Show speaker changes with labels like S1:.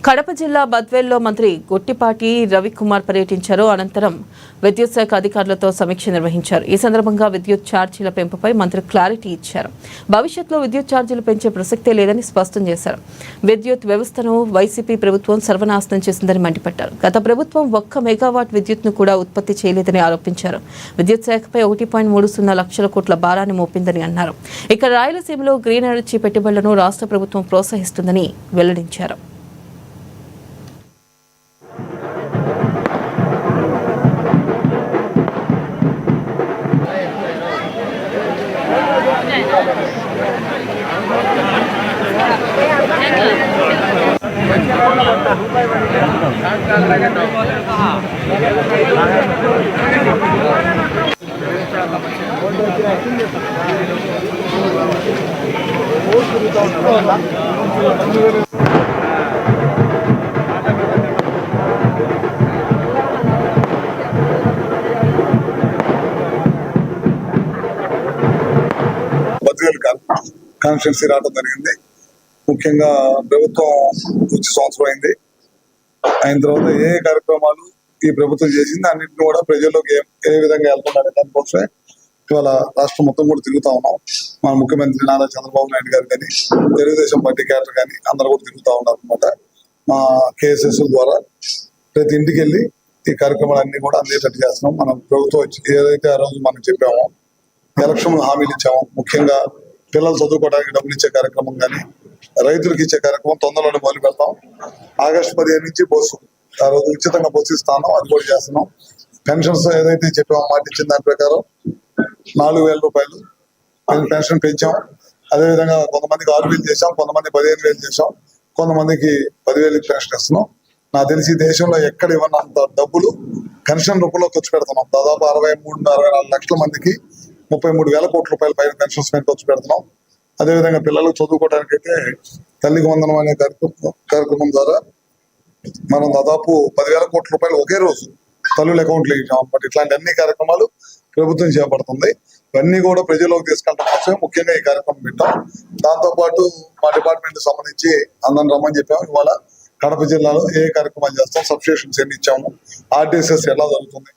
S1: కడప జిల్లా బద్వేల్లో మంత్రి గొట్టిపాటి రవికుమార్ పర్యటించారు. అనంతరం విద్యుత్ శాఖ అధికారులతో సమీక్ష నిర్వహించారు. ఈ సందర్భంగా విద్యుత్ ఛార్జీల పెంపుపై మంత్రి క్లారిటీ ఇచ్చారు. భవిష్యత్తులో విద్యుత్ ఛార్జీలు పెంచే ప్రసక్తే లేదని స్పష్టం చేశారు. విద్యుత్ వ్యవస్థను వైసీపీ ప్రభుత్వం సర్వనాశనం చేసిందని మండిపడ్డారు. గత ప్రభుత్వం 1 మెగావాట్ విద్యుత్ను కూడా ఉత్పత్తి చేయలేదని ఆరోపించారు. విద్యుత్ శాఖపై 1.30 లక్షల కోట్ల భారాన్ని మోపిందని అన్నారు. ఇక రాయలసీమలో గ్రీన్ ఎనర్జీ పెట్టుబడులను రాష్ట్ర ప్రభుత్వం ప్రోత్సహిస్తుందని వెల్లడించారు.
S2: కాన్స్టిట్యున్సీ రావడం జరిగింది. ముఖ్యంగా ప్రభుత్వం వచ్చి సంవత్సరం అయింది. అయిన తర్వాత ఏ కార్యక్రమాలు ఈ ప్రభుత్వం చేసింది అన్నింటినీ కూడా ప్రజల్లోకి ఏ విధంగా వెళ్తున్నారనే దానికోసమే ఇవాళ రాష్ట్రం మొత్తం కూడా తిరుగుతా ఉన్నాం. మన ముఖ్యమంత్రి నారా చంద్రబాబు నాయుడు గారు కానీ తెలుగుదేశం పార్టీ క్యాడర్ కానీ అందరూ కూడా తిరుగుతా ఉన్నారు అనమాట. మా కేఎస్ఎస్ ద్వారా ప్రతి ఇంటికి వెళ్ళి ఈ కార్యక్రమాలన్నీ కూడా అందేటట్టు చేస్తున్నాం. మనం ప్రభుత్వం వచ్చి ఏదైతే ఆ రోజు మనం చెప్పామో ఎలక్షన్ హామీలు ఇచ్చాము. ముఖ్యంగా పిల్లలు చదువుకోవడానికి డబ్బులు ఇచ్చే కార్యక్రమం కానీ రైతులకు ఇచ్చే కార్యక్రమం తొందరలోనే మొదలు పెడతాం. ఆగస్టు 15 నుంచి బస్సు ఆ రోజు ఉచితంగా బస్సు ఇస్తాను, అది కూడా చేస్తున్నాం. పెన్షన్స్ ఏదైతే చెప్పామో మాట ఇచ్చిన దాని ప్రకారం 4,000 రూపాయలు పెన్షన్ పెంచాం. అదేవిధంగా కొంతమందికి 6,000 చేసాం, కొంతమంది 15,000 చేసాం, కొంతమందికి 10,000 పెన్షన్ ఇస్తున్నాం. నాకు తెలిసి దేశంలో ఎక్కడ ఇవ్వనంత డబ్బులు పెన్షన్ రూపంలో ఖర్చు పెడుతున్నాం. దాదాపు 63-64 లక్షల మందికి 33,000 కోట్ల రూపాయల పైన పెన్షన్స్ పైన ఖర్చు పెడుతున్నాం. అదేవిధంగా పిల్లలు చదువుకోవడానికి అయితే తల్లికి వందనం అనే కార్యక్రమం ద్వారా మనం దాదాపు 10,000 కోట్ల రూపాయలు ఒకే రోజు తల్లుల అకౌంట్లు ఇచ్చాం. బట్ ఇట్లాంటి అన్ని కార్యక్రమాలు ప్రభుత్వం చేపడుతుంది. ఇవన్నీ కూడా ప్రజల్లోకి తీసుకెళ్ళడం కోసమే ముఖ్యంగా ఈ కార్యక్రమం పెట్టాం. దాంతోపాటు మా డిపార్ట్మెంట్ సంబంధించి అందరిని రమ్మని చెప్పాము. ఇవాళ కడప జిల్లాలో ఏ కార్యక్రమాలు చేస్తాం, సబ్స్టేషన్స్ ఎన్ని ఇచ్చాము, ఆర్టీసీఎస్ ఎలా జరుగుతుంది,